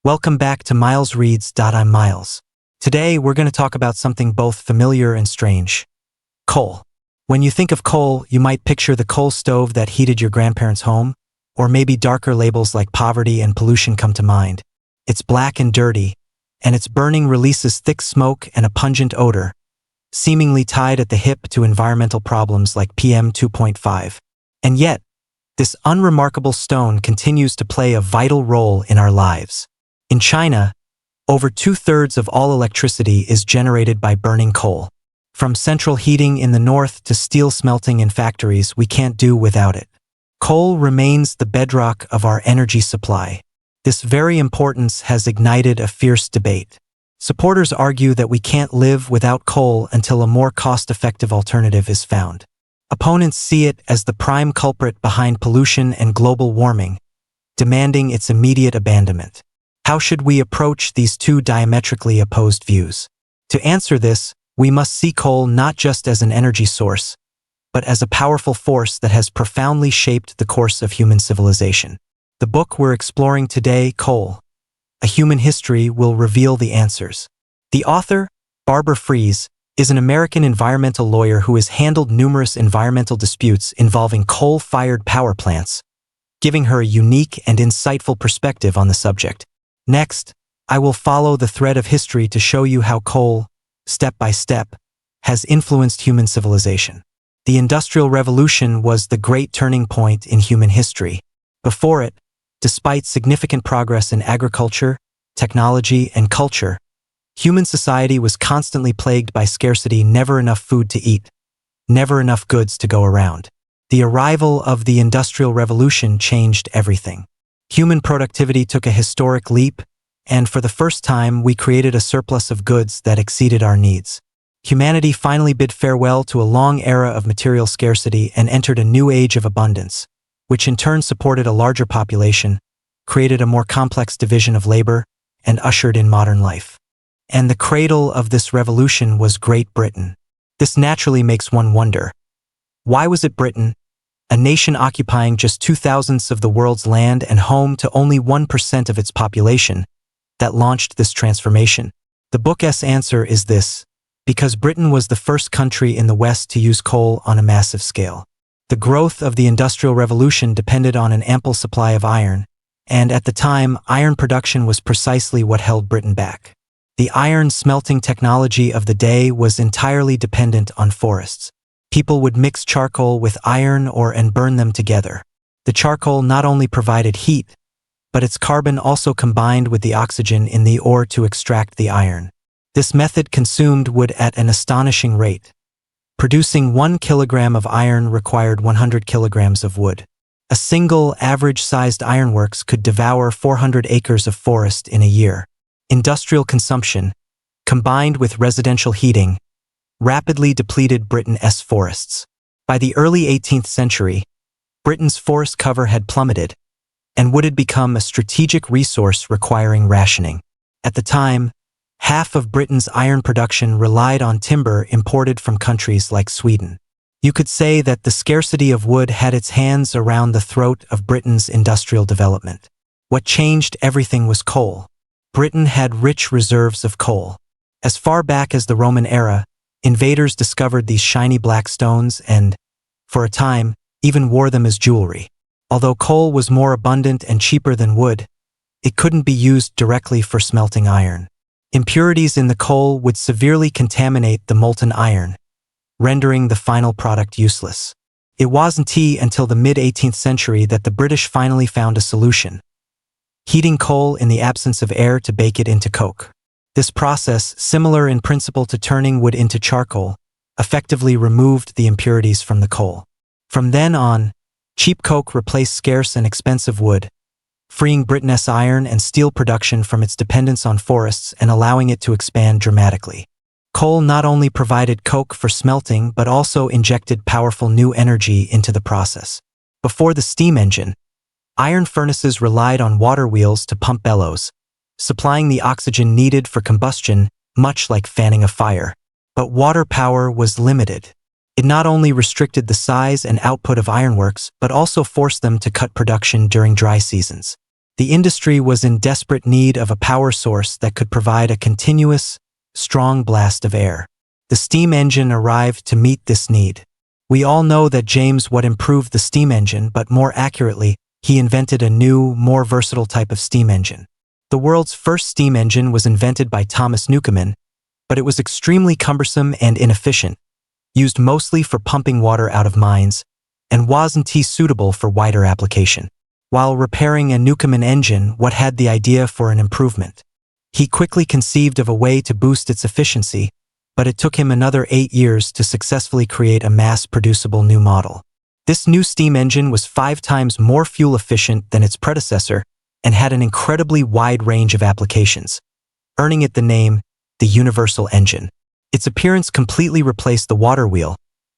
Welcome back to Miles Reads. I'm Miles. Today, we're going to talk about something both familiar and strange. Coal. When you think of coal, you might picture the coal stove that heated your grandparents' home, or maybe darker labels like poverty and pollution come to mind. It's black and dirty, and its burning releases thick smoke and a pungent odor, seemingly tied at the hip to environmental problems like PM 2.5. And yet, this unremarkable stone continues to play a vital role in our lives. In China, over 2/3 of all electricity is generated by burning coal. From central heating in the north to steel smelting in factories, we can't do without it. Coal remains the bedrock of our energy supply. This very importance has ignited a fierce debate. Supporters argue that we can't live without coal until a more cost-effective alternative is found. Opponents see it as the prime culprit behind pollution and global warming, demanding its immediate abandonment. How should we approach these two diametrically opposed views? To answer this, we must see coal not just as an energy source, but as a powerful force that has profoundly shaped the course of human civilization. The book we're exploring today, Coal: A Human History, will reveal the answers. The author, Barbara Fries, is an American environmental lawyer who has handled numerous environmental disputes involving coal-fired power plants, giving her a unique and insightful perspective on the subject. Next, I will follow the thread of history to show you how coal, step by step, has influenced human civilization. The Industrial Revolution was the great turning point in human history. Before it, despite significant progress in agriculture, technology, and culture, human society was constantly plagued by scarcity, never enough food to eat, never enough goods to go around. The arrival of the Industrial Revolution changed everything. Human productivity took a historic leap, and for the first time, we created a surplus of goods that exceeded our needs. Humanity finally bid farewell to a long era of material scarcity and entered a new age of abundance, which in turn supported a larger population, created a more complex division of labor, and ushered in modern life. And the cradle of this revolution was Great Britain. This naturally makes one wonder, why was it Britain, a nation occupying just 2/1000 of the world's land and home to only 1% of its population, that launched this transformation? The book's answer is this: because Britain was the first country in the West to use coal on a massive scale. The growth of the Industrial Revolution depended on an ample supply of iron, and at the time, iron production was precisely what held Britain back. The iron smelting technology of the day was entirely dependent on forests. People would mix charcoal with iron and burn them together. The charcoal not only provided heat, but its carbon also combined with the oxygen in the ore to extract the iron. This method consumed wood at an astonishing rate. Producing 1 kilogram of iron required 100 kilograms of wood. A single average-sized ironworks could devour 400 acres of forest in a year. Industrial consumption, combined with residential heating, rapidly depleted Britain's forests. By the early 18th century, Britain's forest cover had plummeted, and wood had become a strategic resource requiring rationing. At the time, half of Britain's iron production relied on timber imported from countries like Sweden. You could say that the scarcity of wood had its hands around the throat of Britain's industrial development. What changed everything was coal. Britain had rich reserves of coal. As far back as the Roman era, invaders discovered these shiny black stones and, for a time, even wore them as jewelry. Although coal was more abundant and cheaper than wood, it couldn't be used directly for smelting iron. Impurities in the coal would severely contaminate the molten iron, rendering the final product useless. It wasn't until the mid-18th century that the British finally found a solution: heating coal in the absence of air to bake it into coke. This process, similar in principle to turning wood into charcoal, effectively removed the impurities from the coal. From then on, cheap coke replaced scarce and expensive wood, freeing Britain's iron and steel production from its dependence on forests and allowing it to expand dramatically. Coal not only provided coke for smelting but also injected powerful new energy into the process. Before the steam engine, iron furnaces relied on water wheels to pump bellows, supplying the oxygen needed for combustion, much like fanning a fire. But water power was limited. It not only restricted the size and output of ironworks, but also forced them to cut production during dry seasons. The industry was in desperate need of a power source that could provide a continuous, strong blast of air. The steam engine arrived to meet this need. We all know that James Watt improved the steam engine, but more accurately, he invented a new, more versatile type of steam engine. The world's first steam engine was invented by Thomas Newcomen, but it was extremely cumbersome and inefficient, used mostly for pumping water out of mines, and wasn't suitable for wider application. While repairing a Newcomen engine, Watt had the idea for an improvement. He quickly conceived of a way to boost its efficiency, but it took him another 8 years to successfully create a mass-producible new model. This new steam engine was 5 times more fuel-efficient than its predecessor and had an incredibly wide range of applications, earning it the name the Universal Engine. Its appearance completely replaced the water wheel,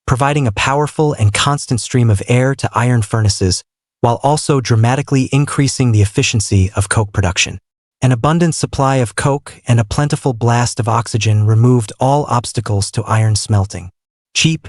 providing a powerful and constant stream of air to iron furnaces, while also dramatically increasing the efficiency of coke production. An abundant supply of coke and a plentiful blast of oxygen removed all obstacles to iron smelting. Cheap,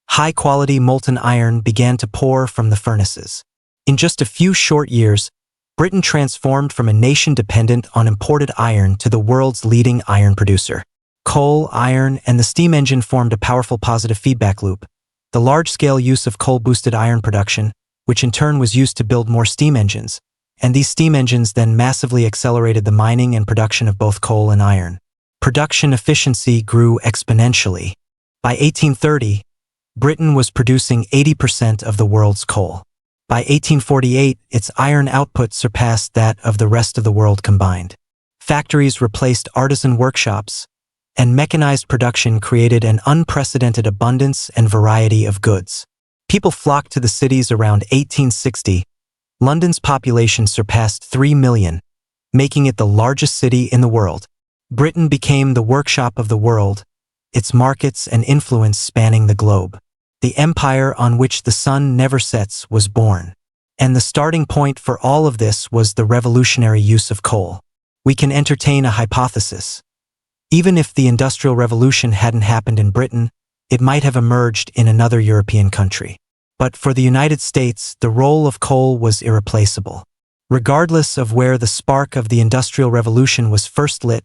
high-quality molten iron began to pour from the furnaces. In just a few short years, Britain transformed from a nation dependent on imported iron to the world's leading iron producer. Coal, iron, and the steam engine formed a powerful positive feedback loop. The large-scale use of coal boosted iron production, which in turn was used to build more steam engines, and these steam engines then massively accelerated the mining and production of both coal and iron. Production efficiency grew exponentially. By 1830, Britain was producing 80% of the world's coal. By 1848, its iron output surpassed that of the rest of the world combined. Factories replaced artisan workshops, and mechanized production created an unprecedented abundance and variety of goods. People flocked to the cities around 1860. London's population surpassed 3 million, making it the largest city in the world. Britain became the workshop of the world, its markets and influence spanning the globe. The empire on which the sun never sets was born. And the starting point for all of this was the revolutionary use of coal. We can entertain a hypothesis. Even if the Industrial Revolution hadn't happened in Britain, it might have emerged in another European country. But for the United States, the role of coal was irreplaceable. Regardless of where the spark of the Industrial Revolution was first lit,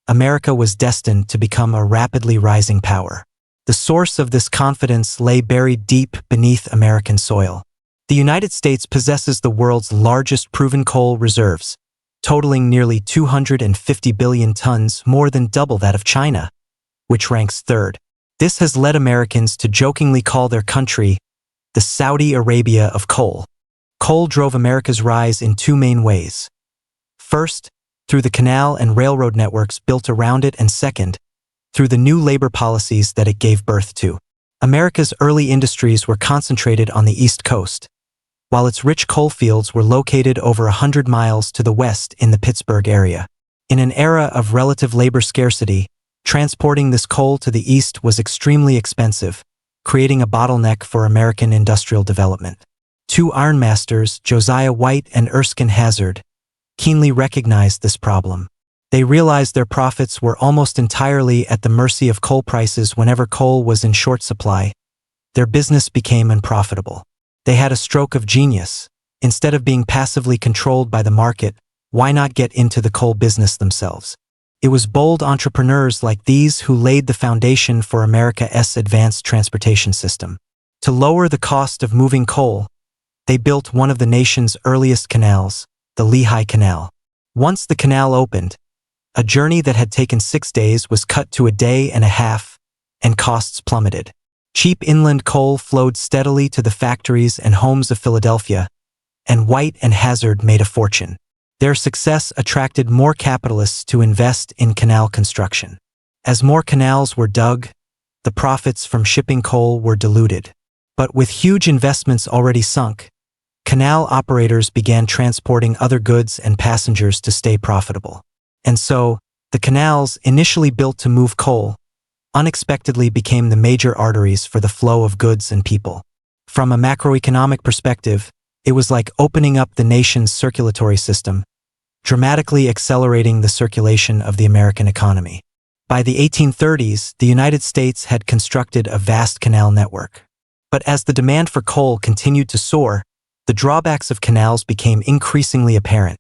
America was destined to become a rapidly rising power. The source of this confidence lay buried deep beneath American soil. The United States possesses the world's largest proven coal reserves, totaling nearly 250 billion tons, more than double that of China, which ranks third. This has led Americans to jokingly call their country the Saudi Arabia of coal. Coal drove America's rise in 2 main ways. First, through the canal and railroad networks built around it, and second, through the new labor policies that it gave birth to. America's early industries were concentrated on the East Coast, while its rich coal fields were located over 100 miles to the west in the Pittsburgh area. In an era of relative labor scarcity, transporting this coal to the east was extremely expensive, creating a bottleneck for American industrial development. 2 ironmasters, Josiah White and Erskine Hazard, keenly recognized this problem. They realized their profits were almost entirely at the mercy of coal prices. Whenever coal was in short supply, their business became unprofitable. They had a stroke of genius. Instead of being passively controlled by the market, why not get into the coal business themselves? It was bold entrepreneurs like these who laid the foundation for America's advanced transportation system. To lower the cost of moving coal, they built one of the nation's earliest canals, the Lehigh Canal. Once the canal opened, a journey that had taken 6 days was cut to a day and a half, and costs plummeted. Cheap inland coal flowed steadily to the factories and homes of Philadelphia, and White and Hazard made a fortune. Their success attracted more capitalists to invest in canal construction. As more canals were dug, the profits from shipping coal were diluted. But with huge investments already sunk, canal operators began transporting other goods and passengers to stay profitable. And so, the canals, initially built to move coal, unexpectedly became the major arteries for the flow of goods and people. From a macroeconomic perspective, it was like opening up the nation's circulatory system, dramatically accelerating the circulation of the American economy. By the 1830s, the United States had constructed a vast canal network. But as the demand for coal continued to soar, the drawbacks of canals became increasingly apparent.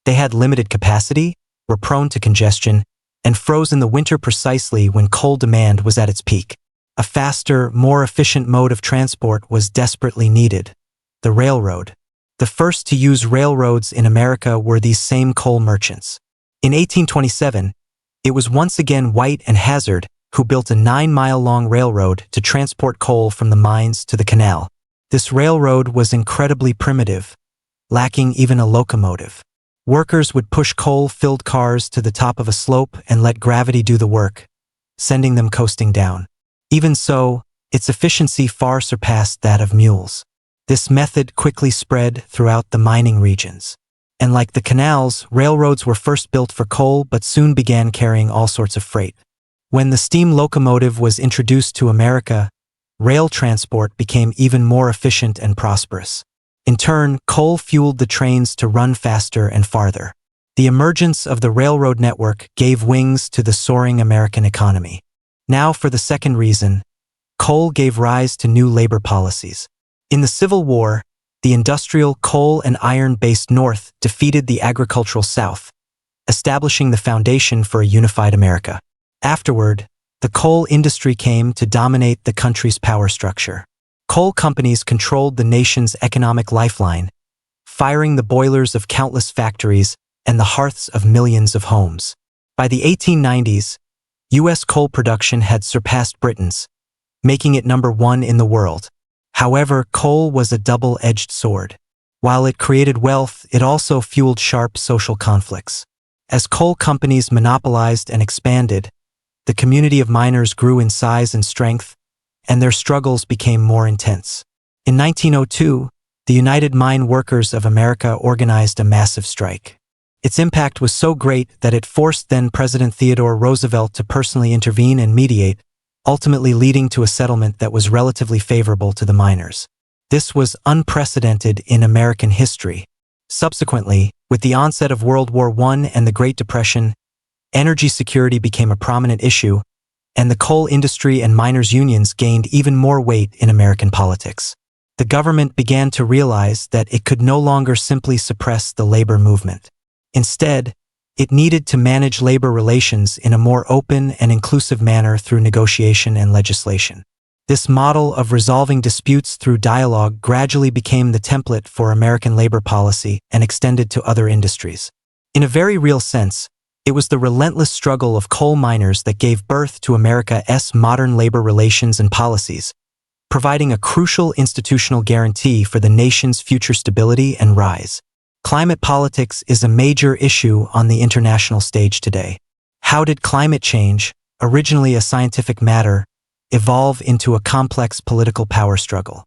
They had limited capacity, were prone to congestion, and froze in the winter precisely when coal demand was at its peak. A faster, more efficient mode of transport was desperately needed: the railroad. The first to use railroads in America were these same coal merchants. In 1827, it was once again White and Hazard who built a 9-mile-long railroad to transport coal from the mines to the canal. This railroad was incredibly primitive, lacking even a locomotive. Workers would push coal-filled cars to the top of a slope and let gravity do the work, sending them coasting down. Even so, its efficiency far surpassed that of mules. This method quickly spread throughout the mining regions. And like the canals, railroads were first built for coal but soon began carrying all sorts of freight. When the steam locomotive was introduced to America, rail transport became even more efficient and prosperous. In turn, coal fueled the trains to run faster and farther. The emergence of the railroad network gave wings to the soaring American economy. Now for the second reason, coal gave rise to new labor policies. In the Civil War, the industrial coal and iron-based North defeated the agricultural South, establishing the foundation for a unified America. Afterward, the coal industry came to dominate the country's power structure. Coal companies controlled the nation's economic lifeline, firing the boilers of countless factories and the hearths of millions of homes. By the 1890s, U.S. coal production had surpassed Britain's, making it number one in the world. However, coal was a double-edged sword. While it created wealth, it also fueled sharp social conflicts. As coal companies monopolized and expanded, the community of miners grew in size and strength, and their struggles became more intense. In 1902, the United Mine Workers of America organized a massive strike. Its impact was so great that it forced then-President Theodore Roosevelt to personally intervene and mediate, ultimately leading to a settlement that was relatively favorable to the miners. This was unprecedented in American history. Subsequently, with the onset of World War I and the Great Depression, energy security became a prominent issue, and the coal industry and miners' unions gained even more weight in American politics. The government began to realize that it could no longer simply suppress the labor movement. Instead, it needed to manage labor relations in a more open and inclusive manner through negotiation and legislation. This model of resolving disputes through dialogue gradually became the template for American labor policy and extended to other industries. In a very real sense, it was the relentless struggle of coal miners that gave birth to America's modern labor relations and policies, providing a crucial institutional guarantee for the nation's future stability and rise. Climate politics is a major issue on the international stage today. How did climate change, originally a scientific matter, evolve into a complex political power struggle?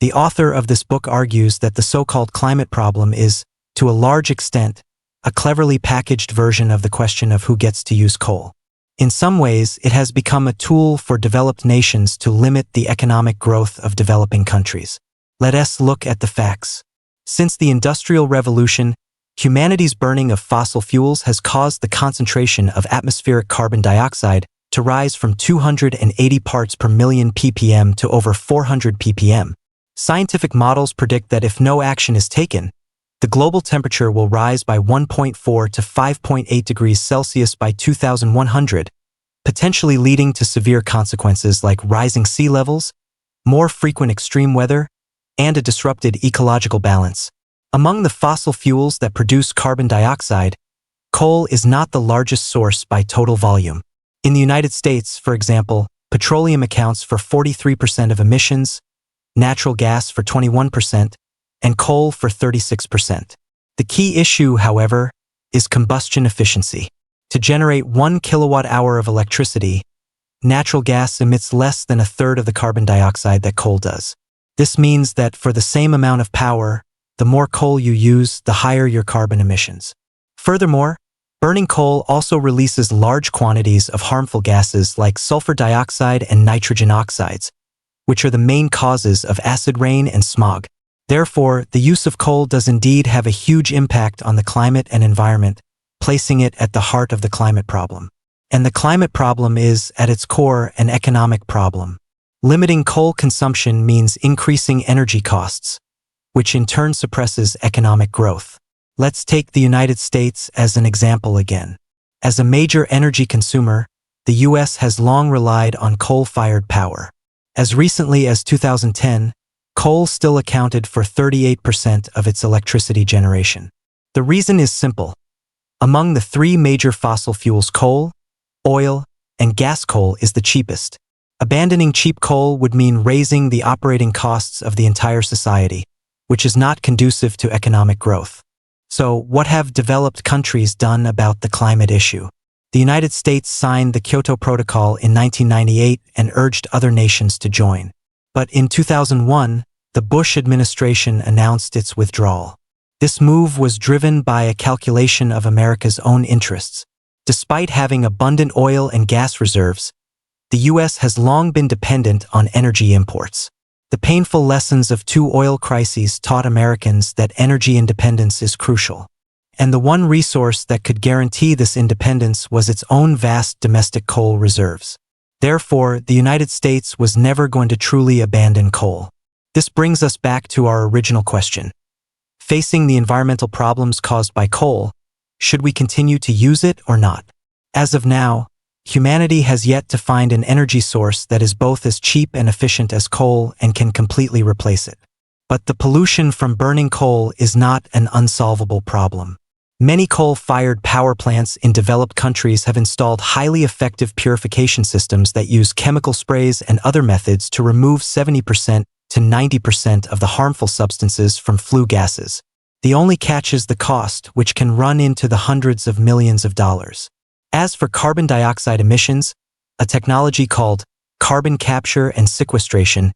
The author of this book argues that the so-called climate problem is, to a large extent, a cleverly packaged version of the question of who gets to use coal. In some ways, it has become a tool for developed nations to limit the economic growth of developing countries. Let us look at the facts. Since the Industrial Revolution, humanity's burning of fossil fuels has caused the concentration of atmospheric carbon dioxide to rise from 280 parts per million ppm to over 400 ppm. Scientific models predict that if no action is taken, the global temperature will rise by 1.4 to 5.8 degrees Celsius by 2100, potentially leading to severe consequences like rising sea levels, more frequent extreme weather, and a disrupted ecological balance. Among the fossil fuels that produce carbon dioxide, coal is not the largest source by total volume. In the United States, for example, petroleum accounts for 43% of emissions, natural gas for 21%, and coal for 36%. The key issue, however, is combustion efficiency. To generate 1 kilowatt-hour of electricity, natural gas emits less than a third of the carbon dioxide that coal does. This means that for the same amount of power, the more coal you use, the higher your carbon emissions. Furthermore, burning coal also releases large quantities of harmful gases like sulfur dioxide and nitrogen oxides, which are the main causes of acid rain and smog. Therefore, the use of coal does indeed have a huge impact on the climate and environment, placing it at the heart of the climate problem. And the climate problem is, at its core, an economic problem. Limiting coal consumption means increasing energy costs, which in turn suppresses economic growth. Let's take the United States as an example again. As a major energy consumer, the U.S. has long relied on coal-fired power. As recently as 2010, coal still accounted for 38% of its electricity generation. The reason is simple. Among the three major fossil fuels, coal, oil, and gas, coal is the cheapest. Abandoning cheap coal would mean raising the operating costs of the entire society, which is not conducive to economic growth. So, what have developed countries done about the climate issue? The United States signed the Kyoto Protocol in 1998 and urged other nations to join. But in 2001, the Bush administration announced its withdrawal. This move was driven by a calculation of America's own interests. Despite having abundant oil and gas reserves, the U.S. has long been dependent on energy imports. The painful lessons of two oil crises taught Americans that energy independence is crucial. And the one resource that could guarantee this independence was its own vast domestic coal reserves. Therefore, the United States was never going to truly abandon coal. This brings us back to our original question. Facing the environmental problems caused by coal, should we continue to use it or not? As of now, humanity has yet to find an energy source that is both as cheap and efficient as coal and can completely replace it. But the pollution from burning coal is not an unsolvable problem. Many coal-fired power plants in developed countries have installed highly effective purification systems that use chemical sprays and other methods to remove 70% to 90% of the harmful substances from flue gases. The only catch is the cost, which can run into the hundreds of millions of dollars. As for carbon dioxide emissions, a technology called carbon capture and sequestration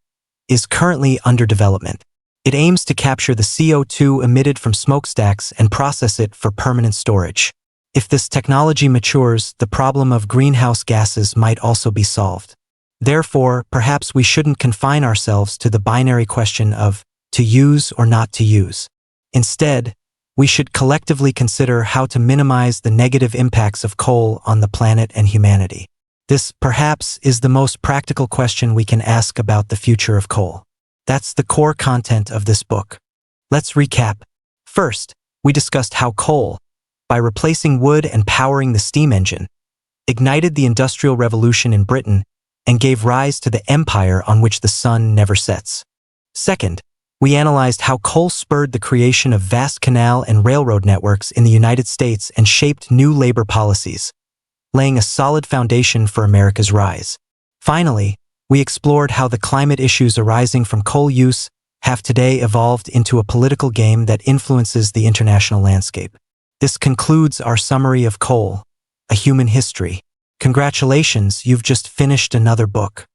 is currently under development. It aims to capture the CO2 emitted from smokestacks and process it for permanent storage. If this technology matures, the problem of greenhouse gases might also be solved. Therefore, perhaps we shouldn't confine ourselves to the binary question of to use or not to use. Instead, we should collectively consider how to minimize the negative impacts of coal on the planet and humanity. This, perhaps, is the most practical question we can ask about the future of coal. That's the core content of this book. Let's recap. First, we discussed how coal, by replacing wood and powering the steam engine, ignited the Industrial Revolution in Britain and gave rise to the empire on which the sun never sets. Second, we analyzed how coal spurred the creation of vast canal and railroad networks in the United States and shaped new labor policies, laying a solid foundation for America's rise. Finally, we explored how the climate issues arising from coal use have today evolved into a political game that influences the international landscape. This concludes our summary of Coal, A Human History. Congratulations, you've just finished another book.